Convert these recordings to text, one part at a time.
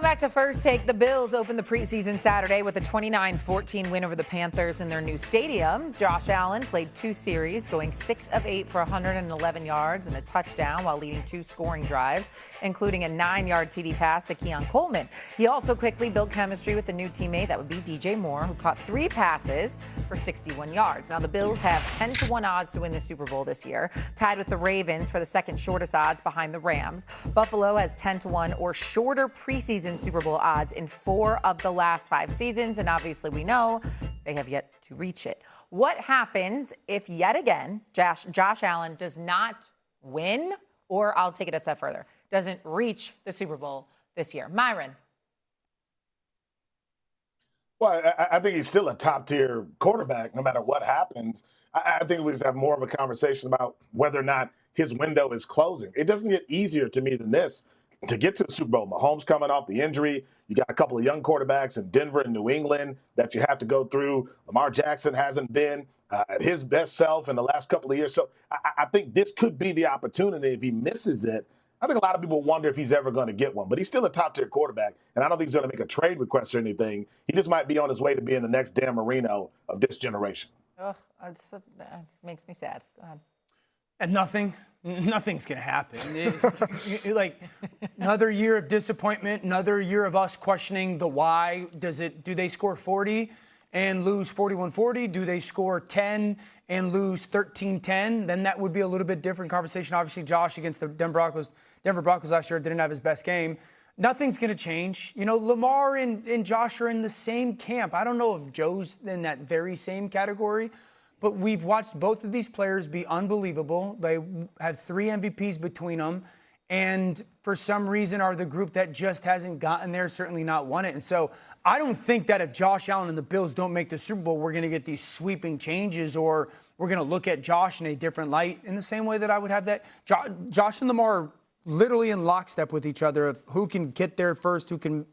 Welcome back to First Take. The Bills opened the preseason Saturday with a 29-14 win over the Panthers in their new stadium. Josh Allen played 2 series, going 6 of 8 for 111 yards and a touchdown while leading 2 scoring drives, including a 9-yard TD pass to Keon Coleman. He also quickly built chemistry with the new teammate, that would be DJ Moore, who caught 3 passes for 61 yards. Now, the Bills have 10-1 odds to win the Super Bowl this year, tied with the Ravens for the second shortest odds behind the Rams. Buffalo has 10-1 or shorter preseason Super Bowl odds in 4 of the last 5 seasons, and obviously we know they have yet to reach it. What happens if yet again Josh Allen does not win, or I'll take it a step further, doesn't reach the Super Bowl this year? Myron. Well, I think he's still a top-tier quarterback no matter what happens. I think we just have more of a conversation about whether or not his window is closing. It doesn't get easier to me than this to get to the Super Bowl. Mahomes coming off the injury. You got a couple of young quarterbacks in Denver and New England that you have to go through. Lamar Jackson hasn't been at his best self in the last couple of years. So I think this could be the opportunity. If he misses it, I think a lot of people wonder if he's ever going to get one. But he's still a top-tier quarterback, and I don't think he's going to make a trade request or anything. He just might be on his way to being the next Dan Marino of this generation. Oh, that makes me sad. Go ahead. And nothing's going to happen. Like another year of disappointment, another year of us questioning the why. Do they score 40 and lose 41-40? Do they score 10 and lose 13-10? Then that would be a little bit different conversation. Obviously, Josh against the Denver Broncos last year didn't have his best game. Nothing's going to change. You know, Lamar and Josh are in the same camp. I don't know if Joe's in that very same category, but we've watched both of these players be unbelievable. They have 3 MVPs between them, and for some reason are the group that just hasn't gotten there, certainly not won it. And so I don't think that if Josh Allen and the Bills don't make the Super Bowl, we're going to get these sweeping changes, or we're going to look at Josh in a different light in the same way that I would have that. Josh and Lamar are literally in lockstep with each other of who can get there first, who can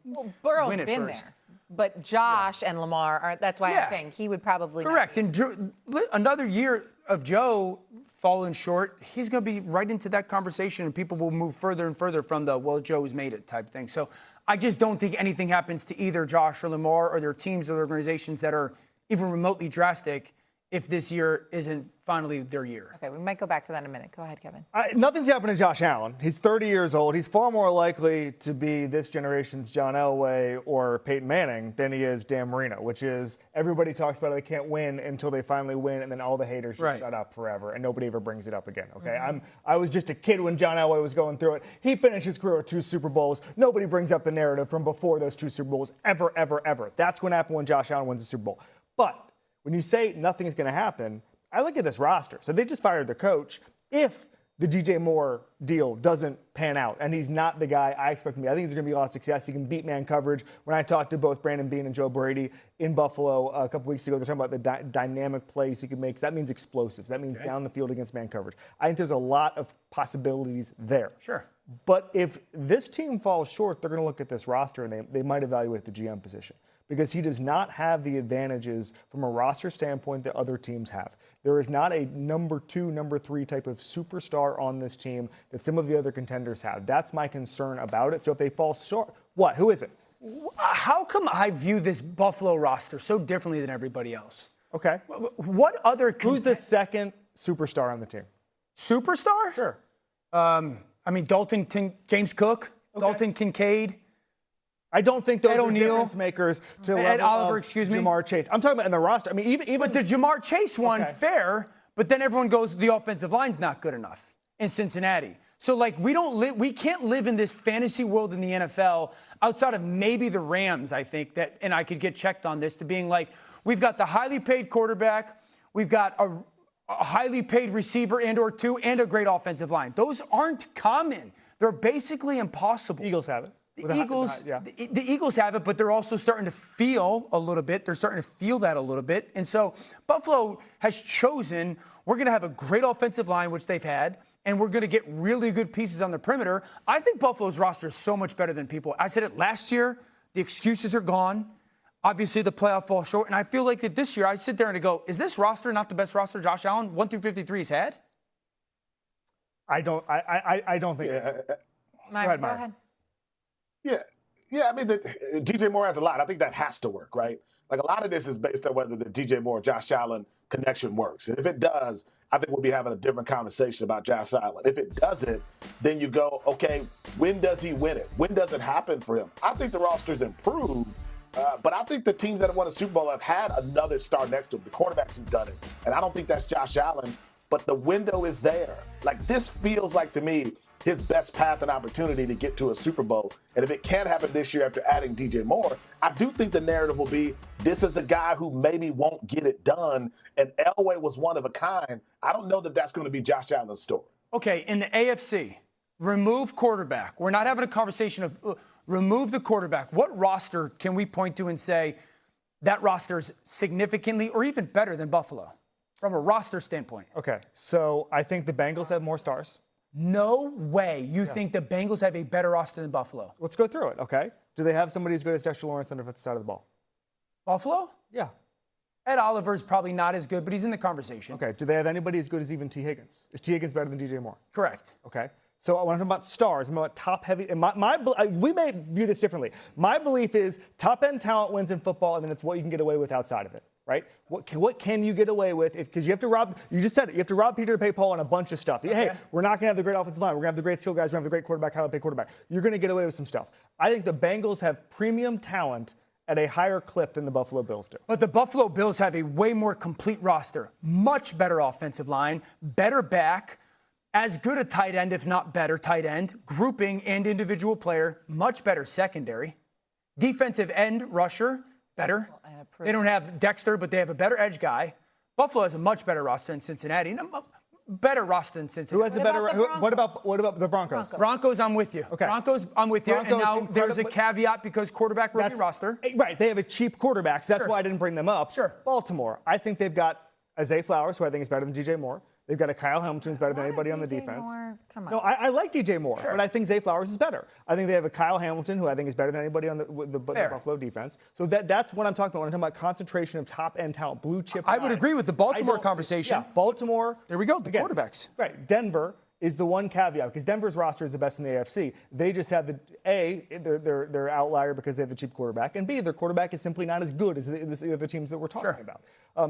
win it been first. There. But Josh and Lamar are, that's why I'm saying he would probably. Correct. And another year of Joe falling short, he's going to be right into that conversation, and people will move further and further from the, well, Joe's made it type thing. So I just don't think anything happens to either Josh or Lamar or their teams or their organizations that are even remotely drastic if this year isn't finally their year. Okay, we might go back to that in a minute. Go ahead, Kevin. Nothing's happened to Josh Allen. He's 30 years old. He's far more likely to be this generation's John Elway or Peyton Manning than he is Dan Marino, which is everybody talks about it. They can't win until they finally win, and then all the haters just shut up forever, and nobody ever brings it up again, okay? Mm-hmm. I was just a kid when John Elway was going through it. He finished his career with 2 Super Bowls. Nobody brings up the narrative from before those 2 Super Bowls ever, ever, ever. That's going to happen when Josh Allen wins the Super Bowl. But when you say nothing is going to happen, I look at this roster. So they just fired their coach. If the DJ Moore deal doesn't pan out, and he's not the guy I expect him to be, I think there's going to be a lot of success. He can beat man coverage. When I talked to both Brandon Beane and Joe Brady in Buffalo a couple weeks ago, they're talking about the dynamic plays he can make. So that means explosives. That means down the field against man coverage. I think there's a lot of possibilities there. Sure. But if this team falls short, they're going to look at this roster, and they might evaluate the GM position, because he does not have the advantages from a roster standpoint that other teams have. There is not a number 2, number 3 type of superstar on this team that some of the other contenders have. That's my concern about it. So if they fall short, what? Who is it? How come I view this Buffalo roster so differently than everybody else? Okay. What other Who's the second superstar on the team? Superstar? Sure. I mean, James Cook, Dalton Kincaid. I don't think those Ed are O'Neill, difference makers to Ed level Oliver, of excuse me. Jamar Chase. I'm talking about in the roster. I mean, even But the Jamar Chase one, fair, but then everyone goes, the offensive line's not good enough in Cincinnati. So, like, we can't live in this fantasy world in the NFL outside of maybe the Rams, I think, that, and I could get checked on this, to being like, we've got the highly paid quarterback, we've got a highly paid receiver and or 2, and a great offensive line. Those aren't common. They're basically impossible. Eagles have it. The Eagles have it, but they're also starting to feel a little bit. They're starting to feel that a little bit. And so Buffalo has chosen, we're going to have a great offensive line, which they've had, and we're going to get really good pieces on the perimeter. I think Buffalo's roster is so much better than people. I said it last year. The excuses are gone. Obviously, the playoff falls short. And I feel like that this year, I sit there and I go, is this roster not the best roster Josh Allen, 1 through 53, has had? I don't think. Go ahead. Yeah, Yeah, I mean, DJ Moore has a lot. I think that has to work, right? Like a lot of this is based on whether the DJ Moore Josh Allen connection works, and if it does, I think we'll be having a different conversation about Josh Allen. If it doesn't, then you go, okay, when does he win it? When does it happen for him? I think the roster's improved. But I think the teams that have won a Super Bowl have had another star next to him, the quarterbacks who've done it. And I don't think that's Josh Allen, but the window is there. Like, this feels like, to me, his best path and opportunity to get to a Super Bowl. And if it can't happen this year after adding DJ Moore, I do think the narrative will be this is a guy who maybe won't get it done. And Elway was one of a kind. I don't know that that's going to be Josh Allen's story. Okay, in the AFC, remove quarterback. We're not having a conversation of remove the quarterback. What roster can we point to and say that roster is significantly or even better than Buffalo from a roster standpoint? Okay, so I think the Bengals have more stars. No way you think the Bengals have a better roster than Buffalo. Let's go through it, okay? Do they have somebody as good as Dexter Lawrence on the defensive side of the ball? Buffalo? Yeah. Ed Oliver's probably not as good, but he's in the conversation. Okay, do they have anybody as good as even T. Higgins? Is T. Higgins better than DJ Moore? Correct. Okay. So when I'm talking about stars, I'm talking about top heavy. And we may view this differently. My belief is top end talent wins in football, and then it's what you can get away with outside of it, right? What can you get away with? Because you have to rob. You just said it. You have to rob Peter to pay Paul on a bunch of stuff. Okay. Hey, we're not going to have the great offensive line. We're going to have the great skill guys. We're going to have the great quarterback. How to pay quarterback? You're going to get away with some stuff. I think the Bengals have premium talent at a higher clip than the Buffalo Bills do. But the Buffalo Bills have a way more complete roster, much better offensive line, better back, as good a tight end, if not better tight end, grouping and individual player, much better secondary. Defensive end rusher, better. They don't have Dexter, but they have a better edge guy. Buffalo has a much better roster than Cincinnati. Better roster than Cincinnati. Who has a better? What about the Broncos? Broncos, I'm with you. Okay. Broncos, I'm with you. Broncos, and now there's a caveat because quarterback rookie roster. Right. They have a cheap quarterback, so that's why I didn't bring them up. Sure. Baltimore, I think they've got a Zay Flowers, who I think is better than DJ Moore. They've got a Kyle Hamilton who's better than anybody on the defense. Come on. No, I like DJ Moore, but I think Zay Flowers is better. I think they have a Kyle Hamilton who I think is better than anybody on the Buffalo defense. So that's what I'm talking about when I'm talking about concentration of top-end talent, blue chip. I would agree with the Baltimore conversation. Yeah, Baltimore. There we go, the quarterbacks. Right, Denver is the one caveat because Denver's roster is the best in the AFC. They just have they're outlier because they have the cheap quarterback, and B, their quarterback is simply not as good as the other teams that we're talking about.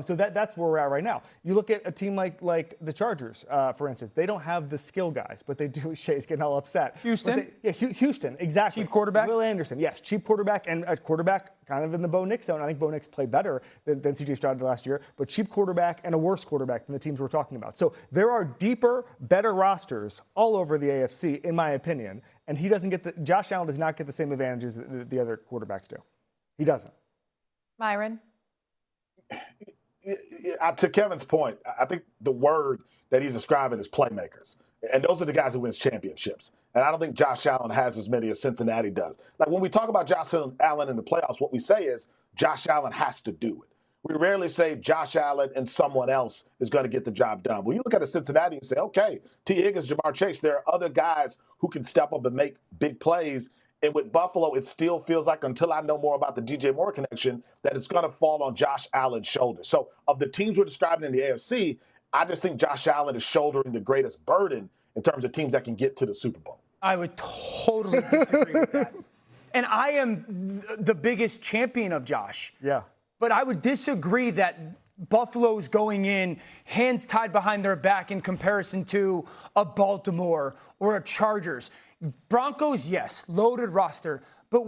So that's where we're at right now. You look at a team like the Chargers, for instance. They don't have the skill guys, but they do. Shay's getting all upset. Houston? Houston, exactly. Cheap quarterback? Will Anderson, yes, cheap quarterback, and a quarterback kind of in the Bo Nix zone. I think Bo Nix played better than C.J. Stroud did last year, but cheap quarterback and a worse quarterback than the teams we're talking about. So there are deeper, better rosters all over the AFC, in my opinion, and Josh Allen does not get the same advantages that the other quarterbacks do. He doesn't. Myron? To Kevin's point, I think the word that he's describing is playmakers. And those are the guys who wins championships. And I don't think Josh Allen has as many as Cincinnati does. Like when we talk about Josh Allen in the playoffs, what we say is Josh Allen has to do it. We rarely say Josh Allen and someone else is going to get the job done. When you look at a Cincinnati and say, okay, T. Higgins, Jamar Chase, there are other guys who can step up and make big plays. And with Buffalo, it still feels like, until I know more about the DJ Moore connection, that it's going to fall on Josh Allen's shoulders. So of the teams we're describing in the AFC, I just think Josh Allen is shouldering the greatest burden in terms of teams that can get to the Super Bowl. I would totally disagree with that. And I am the biggest champion of Josh. Yeah. But I would disagree that Buffalo's going in hands tied behind their back in comparison to a Baltimore or a Chargers. Broncos, yes, loaded roster. But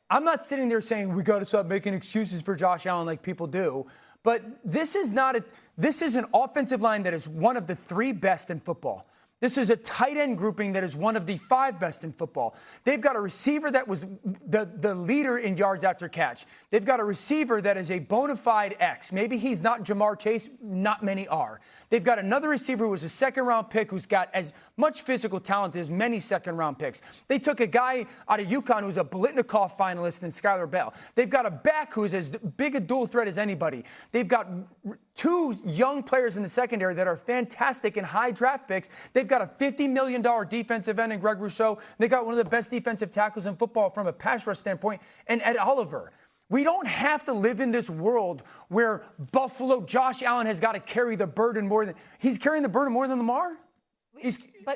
I'm not sitting there saying we got to stop making excuses for Josh Allen like people do. But this is an offensive line that is one of the 3 best in football. This is a tight end grouping that is one of the 5 best in football. They've got a receiver that was the leader in yards after catch. They've got a receiver that is a bona fide X. Maybe he's not Jamar Chase. Not many are. They've got another receiver who was a second-round pick who's got as much physical talent as many second-round picks. They took a guy out of UConn who's a Biletnikoff finalist in Skylar Bell. They've got a back who's as big a dual threat as anybody. They've got 2 young players in the secondary that are fantastic and high draft picks. They've got a $50 million defensive end in Greg Rousseau. They got one of the best defensive tackles in football from a pass rush standpoint, and Ed Oliver. We don't have to live in this world where Josh Allen has got to carry the burden more than he's carrying the burden more than Lamar.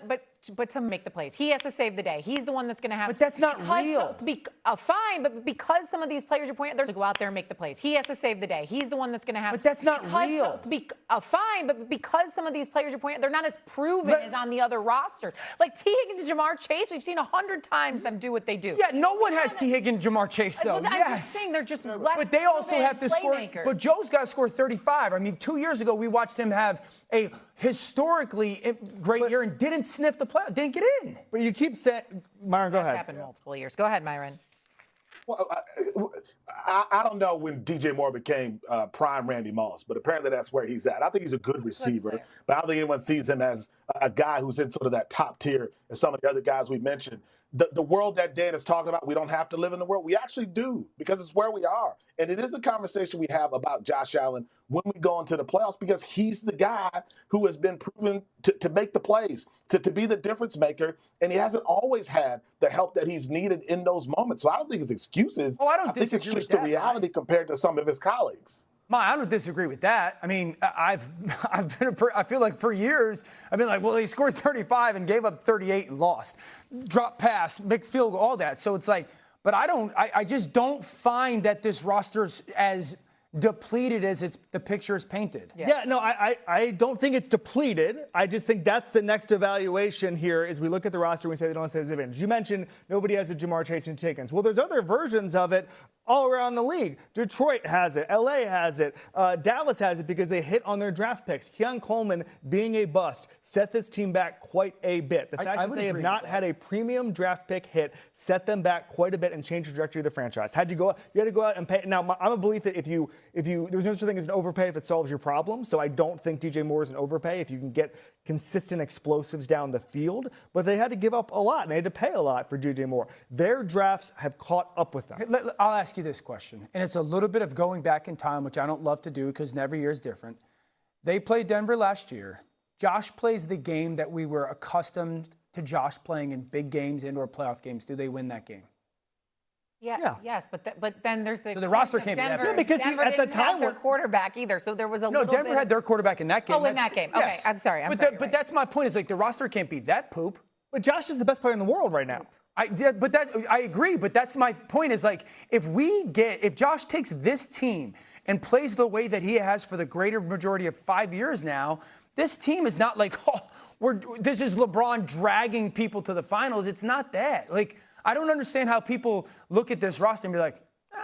But But to make the plays, he has to save the day. He's the one that's going to have. But that's not real. Fine, but because some of these players are pointing, they're to go out there and make the plays. He has to save the day. He's the one that's going to have. But that's not real. Fine, but because some of these players are pointing, they're not as proven as on the other rosters. Like T. Higgins and Jamar Chase, we've seen 100 times them do what they do. Yeah, no one has T. Higgins, Jamar Chase though. I'm just saying they're just less. But they also have to score. Playmakers. But Joe's got to score 35. I mean, 2 years ago we watched him have a historically great year and didn't sniff the playoff, didn't get in. But you keep saying, Myron, go That's ahead. happened multiple years. Go ahead, Myron. Well, I don't know when DJ Moore became prime Randy Moss, but apparently that's where he's at. I think he's a good receiver, but I don't think anyone sees him as a guy who's in sort of that top tier as some of the other guys we mentioned. The world that Dan is talking about, we don't have to live in the world. We actually do, because it's where we are. And it is the conversation we have about Josh Allen when we go into the playoffs, because he's the guy who has been proven to make the plays, to be the difference maker. And he hasn't always had the help that he's needed in those moments. So I don't think it's excuses. Oh, I don't think it's disagree just with the that, reality compared to some of his colleagues. I don't disagree with that. I mean, I feel like for years, I've been like, well, he scored 35 and gave up 38 and lost. Drop pass, make field goal, all that. So it's like, but I just don't find that this roster's as depleted as the picture is painted. Yeah, no, I don't think it's depleted. I just think that's the next evaluation here is we look at the roster and we say they don't have the advantage. You mentioned nobody has a Jamar Chase and T. Higgins. Well, there's other versions of it all around the league. Detroit has it. LA has it. Dallas has it because they hit on their draft picks. Keon Coleman being a bust set this team back quite a bit. The fact that they have not had a premium draft pick hit set them back quite a bit and changed the trajectory of the franchise. You had to go out and pay. Now, I'm a belief that if you there's no such thing as an overpay if it solves your problem. So I don't think DJ Moore is an overpay if you can get consistent explosives down the field. But they had to give up a lot and they had to pay a lot for DJ Moore. Their drafts have caught up with them. I'll ask you this question, and it's a little bit of going back in time, which I don't love to do because every year is different. They played Denver last year. Josh plays the game that we were accustomed to Josh playing in big games and/or playoff games. Do they win that game? Yeah. Yes, but then there's the roster can't be that Denver, big. Because Denver at the didn't have time their quarterback either, so there was a little bit. No, Denver had their quarterback in that game. Oh, in that game. Okay, I'm sorry. But that's my point. Is like the roster can't be that poop. But Josh is the best player in the world right now. I agree, but that's my point is like if Josh takes this team and plays the way that he has for the greater majority of 5 years now, this team is not like, this is LeBron dragging people to the finals. It's not that. Like, I don't understand how people look at this roster and be like,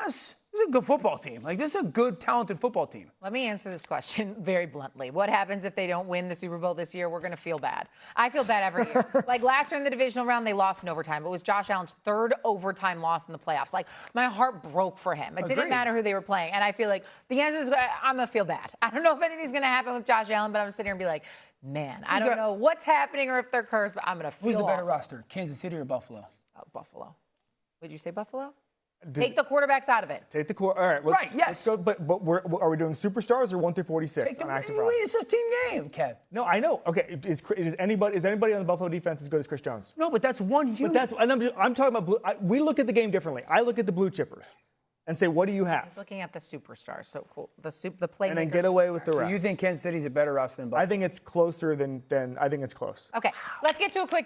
this is a good football team. Like, this is a good, talented football team. Let me answer this question very bluntly. What happens if they don't win the Super Bowl this year? We're going to feel bad. I feel bad every year. Like last year in the divisional round, they lost in overtime. It was Josh Allen's third overtime loss in the playoffs. Like, my heart broke for him. It didn't matter who they were playing. And I feel like the answer is I'm going to feel bad. I don't know if anything's going to happen with Josh Allen, but I'm going to sit here and be like, man, I don't know what's happening or if they're cursed, but I'm going to feel Who's the better awful. roster, Kansas City or Buffalo? Oh, Buffalo. Would you say Buffalo? Take the quarterbacks out of it. Take the core. All right. Right, yes. Let's go, but are we doing superstars or 1 through 46 on active roster? It's a team game, Kev. No, I know. Okay, is anybody on the Buffalo defense as good as Chris Jones? No, but that's one human. But I'm talking about blue. We look at the game differently. I look at the blue chippers and say, what do you have? He's looking at the superstars. So cool. The playmakers. And then get away with the rest. So you think Kansas City's a better roster than Buffalo? I think it's closer than I think it's close. Okay, let's get to a quick